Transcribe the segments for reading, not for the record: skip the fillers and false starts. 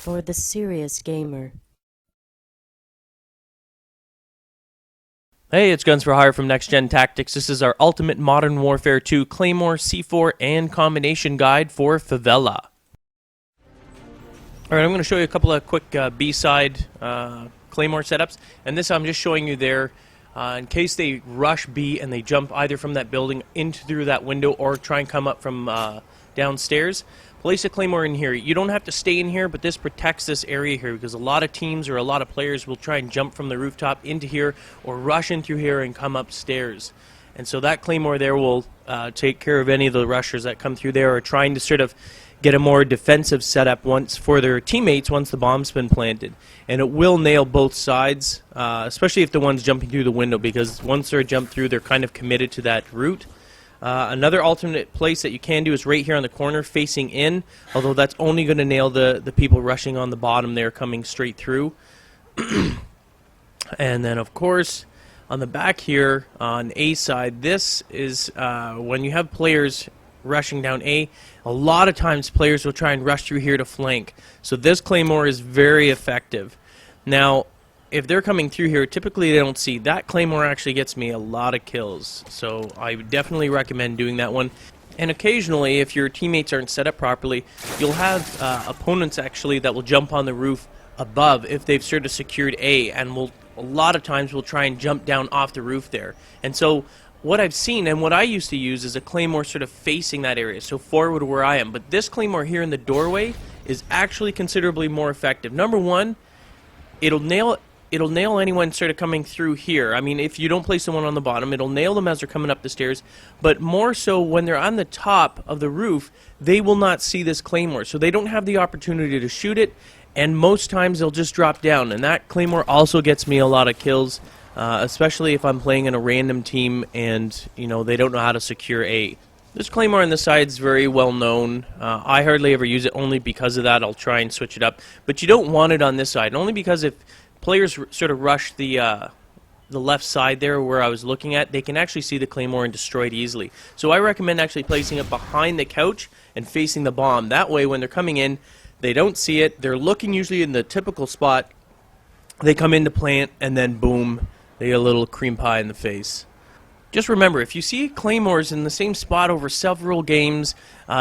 for the serious gamer. Hey, it's Guns for Hire from Next Gen Tactics. This is our Ultimate Modern Warfare 2 Claymore, C4, and combination guide for Favela. Alright, I'm going to show you a couple of quick B-side Claymore setups. And this I'm just showing you there in case they rush B and they jump either from that building into through that window or try and come up from downstairs. Place a Claymore in here. You don't have to stay in here, but this protects this area here because a lot of teams or a lot of players will try and jump from the rooftop into here or rush in through here and come upstairs. And so that Claymore there will take care of any of the rushers that come through there or trying to sort of get a more defensive setup once for their teammates once the bomb's been planted. And it will nail both sides, especially if the one's jumping through the window, because once they're jumped through, they're kind of committed to that route. Another alternate place that you can do is right here on the corner facing in, although that's only going to nail the people rushing on the bottom there coming straight through. And then of course on the back here on A side, this is when you have players rushing down A, a lot of times players will try and rush through here to flank. So this Claymore is very effective. Now if they're coming through here, typically they don't see. That Claymore actually gets me a lot of kills, so I would definitely recommend doing that one. And occasionally, if your teammates aren't set up properly, you'll have opponents actually that will jump on the roof above if they've sort of secured A, and a lot of times will try and jump down off the roof there. And so what I've seen and what I used to use is a Claymore sort of facing that area, so forward where I am. But this Claymore here in the doorway is actually considerably more effective. Number one, it'll nail anyone sort of coming through here. I mean, if you don't place the one on the bottom, it'll nail them as they're coming up the stairs. But more so when they're on the top of the roof, they will not see this Claymore. So they don't have the opportunity to shoot it, and most times they'll just drop down. And that Claymore also gets me a lot of kills, especially if I'm playing in a random team and, you know, they don't know how to secure A. This Claymore on the side is very well known. I hardly ever use it, only because of that. I'll try and switch it up. But you don't want it on this side, only because if players sort of rush the left side there where I was looking at, they can actually see the Claymore and destroy it easily. So I recommend actually placing it behind the couch and facing the bomb. That way when they're coming in, they don't see it. They're looking usually in the typical spot. They come in to plant, and then boom, they get a little cream pie in the face. Just remember, if you see Claymores in the same spot over several games,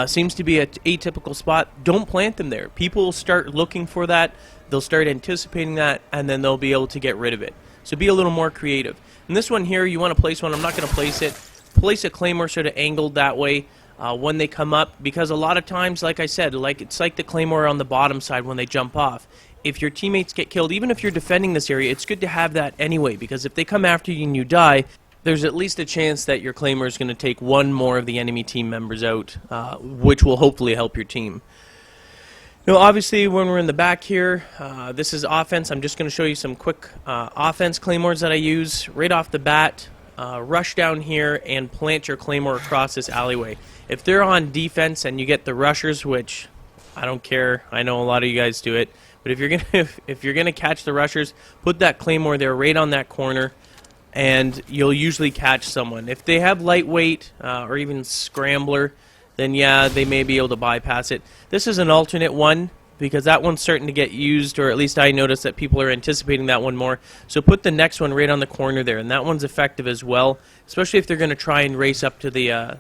seems to be an atypical spot, don't plant them there. People will start looking for that, they'll start anticipating that, and then they'll be able to get rid of it. So be a little more creative. And this one here, you want to place one, I'm not going to place it. Place a Claymore sort of angled that way when they come up, because a lot of times, like I said, it's like the Claymore on the bottom side when they jump off. If your teammates get killed, even if you're defending this area, it's good to have that anyway, because if they come after you and you die, there's at least a chance that your Claymore is going to take one more of the enemy team members out, which will hopefully help your team. Now, obviously, when we're in the back here, this is offense. I'm just going to show you some quick offense Claymores that I use. Right off the bat, rush down here and plant your Claymore across this alleyway. If they're on defense and you get the rushers, which I don't care, I know a lot of you guys do it, but if you're gonna catch the rushers, put that Claymore there right on that corner, and you'll usually catch someone. If they have lightweight or even scrambler, then yeah, they may be able to bypass it. This is an alternate one because that one's starting to get used, or at least I notice that people are anticipating that one more. So put the next one right on the corner there, and that one's effective as well, especially if they're going to try and race up to the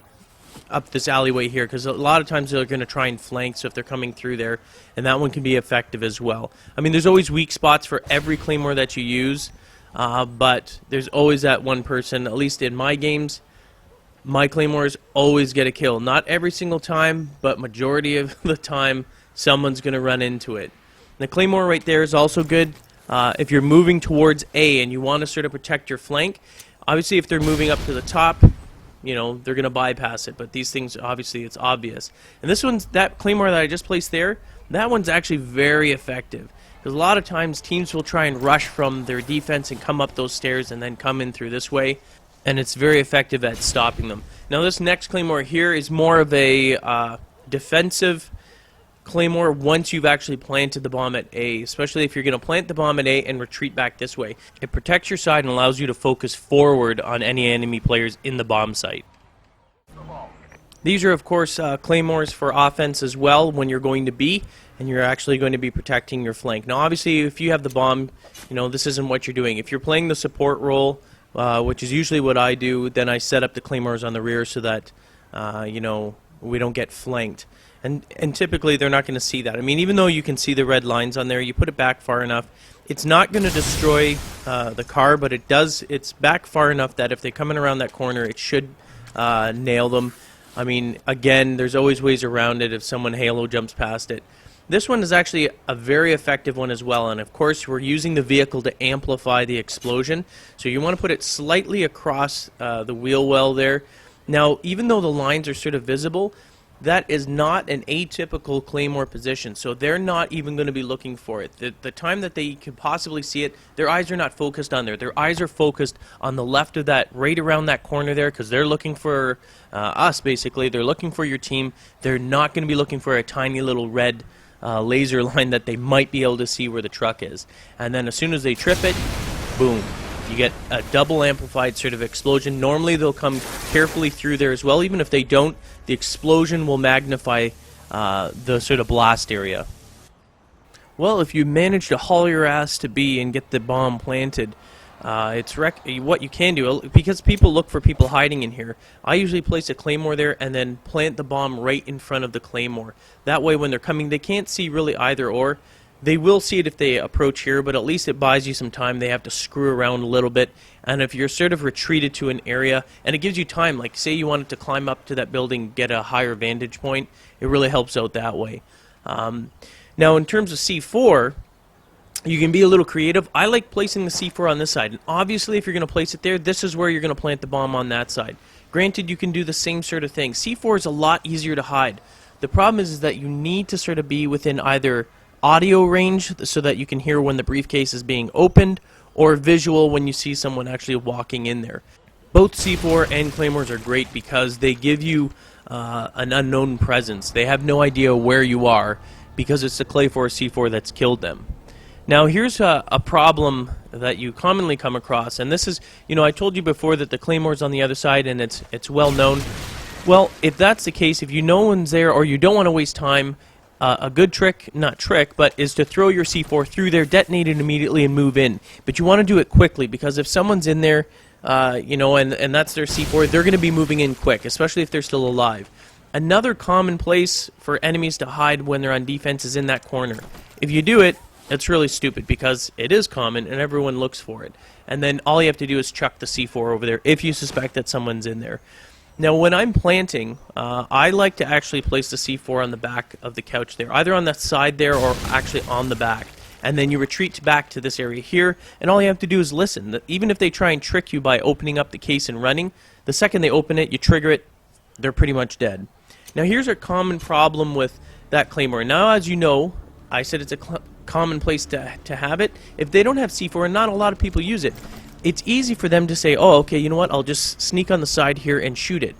up this alleyway here, because a lot of times they're going to try and flank, so if they're coming through there, and that one can be effective as well. I mean, there's always weak spots for every Claymore that you use, but there's always that one person, at least in my games, my Claymores always get a kill. Not every single time, but majority of the time, someone's going to run into it. The Claymore right there is also good if you're moving towards A and you want to sort of protect your flank. Obviously, if they're moving up to the top, you know, they're going to bypass it, but these things, obviously, it's obvious. And this one's, that Claymore that I just placed there, that one's actually very effective. Because a lot of times teams will try and rush from their defense and come up those stairs and then come in through this way, and it's very effective at stopping them. Now this next Claymore here is more of a defensive Claymore once you've actually planted the bomb at A, especially if you're going to plant the bomb at A and retreat back this way. It protects your side and allows you to focus forward on any enemy players in the bomb site. These are, of course, claymores for offense as well when you're going to B, and you're actually going to be protecting your flank. Now, obviously, if you have the bomb, this isn't what you're doing. If you're playing the support role, which is usually what I do, then I set up the claymores on the rear so that, we don't get flanked. And typically, they're not going to see that. I mean, even though you can see the red lines on there, you put it back far enough. It's not going to destroy the car, but it's back far enough that if they're coming around that corner, it should nail them. I mean, again, there's always ways around it if someone halo jumps past it. This one is actually a very effective one as well, and of course we're using the vehicle to amplify the explosion. So you want to put it slightly across the wheel well there. Now, even though the lines are sort of visible, that is not an atypical Claymore position, so they're not even going to be looking for it. The time that they could possibly see it, their eyes are not focused on there. Their eyes are focused on the left of that, right around that corner there, because they're looking for us, basically. They're looking for your team. They're not going to be looking for a tiny little red laser line that they might be able to see where the truck is. And then as soon as they trip it, boom. You get a double amplified sort of explosion. Normally they'll come carefully through there as well. Even if they don't, the explosion will magnify the sort of blast area. Well, if you manage to haul your ass to B and get the bomb planted, what you can do, because people look for people hiding in here, I usually place a claymore there and then plant the bomb right in front of the claymore. That way when they're coming, they can't see really either or. They will see it if they approach here, but at least it buys you some time. They have to screw around a little bit. And if you're sort of retreated to an area, and it gives you time, like say you wanted to climb up to that building, get a higher vantage point, it really helps out that way. Now in terms of C4, you can be a little creative. I like placing the C4 on this side. And obviously if you're going to place it there, this is where you're going to plant the bomb on that side. Granted, you can do the same sort of thing. C4 is a lot easier to hide. The problem is that you need to sort of be within either audio range so that you can hear when the briefcase is being opened, or visual when you see someone actually walking in there. Both C4 and Claymores are great because they give you an unknown presence. They have no idea where you are because it's the Claymore C4 that's killed them. Now here's a problem that you commonly come across, and this is, I told you before that the Claymore's on the other side and it's well known. Well, if that's the case, if no one's there or you don't want to waste time, a good trick, not trick, but is to throw your C4 through there, detonate it immediately, and move in. But you want to do it quickly, because if someone's in there, and that's their C4, they're going to be moving in quick, especially if they're still alive. Another common place for enemies to hide when they're on defense is in that corner. If you do it, it's really stupid, because it is common, and everyone looks for it. And then all you have to do is chuck the C4 over there, if you suspect that someone's in there. Now, when I'm planting, I like to actually place the C4 on the back of the couch there, either on the side there or actually on the back. And then you retreat back to this area here, and all you have to do is listen. Even if they try and trick you by opening up the case and running, the second they open it, you trigger it, they're pretty much dead. Now, here's a common problem with that Claymore. Now, as you know, I said it's a common place to have it. If they don't have C4, and not a lot of people use it, it's easy for them to say, oh, okay, you know what, I'll just sneak on the side here and shoot it.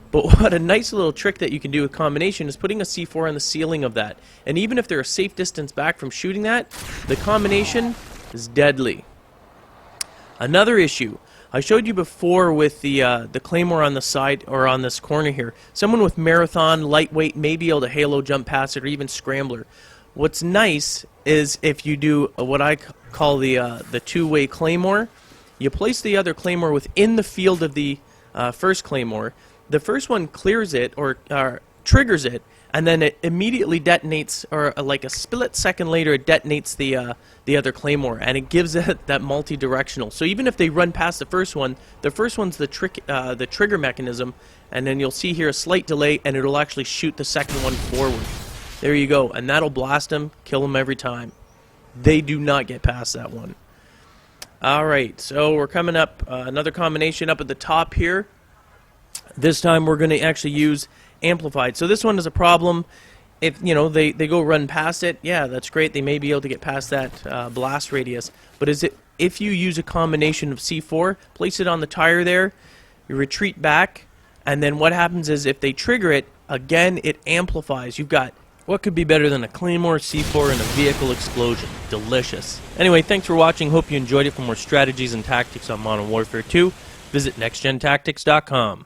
But what a nice little trick that you can do with combination is putting a C4 on the ceiling of that. And even if they're a safe distance back from shooting that, the combination is deadly. Another issue, I showed you before with the Claymore on the side, or on this corner here. Someone with Marathon, lightweight, may be able to halo jump past it, or even Scrambler. What's nice is if you do what I call the two-way Claymore. You place the other Claymore within the field of the first Claymore. The first one clears it, or triggers it, and then it immediately detonates, or like a split second later, it detonates the other Claymore, and it gives it that multi-directional. So even if they run past the first one's the trigger mechanism, and then you'll see here a slight delay, and it'll actually shoot the second one forward. There you go, and that'll blast them, kill them every time. They do not get past that one. Alright, so we're coming up, another combination up at the top here. This time we're going to actually use amplified. So this one is a problem. If, they go run past it, yeah, that's great. They may be able to get past that blast radius. But if you use a combination of C4, place it on the tire there, you retreat back, and then what happens is if they trigger it, again, it amplifies. You've got what could be better than a Claymore, C4, and a vehicle explosion? Delicious. Anyway, thanks for watching. Hope you enjoyed it. For more strategies and tactics on Modern Warfare 2, visit nextgentactics.com.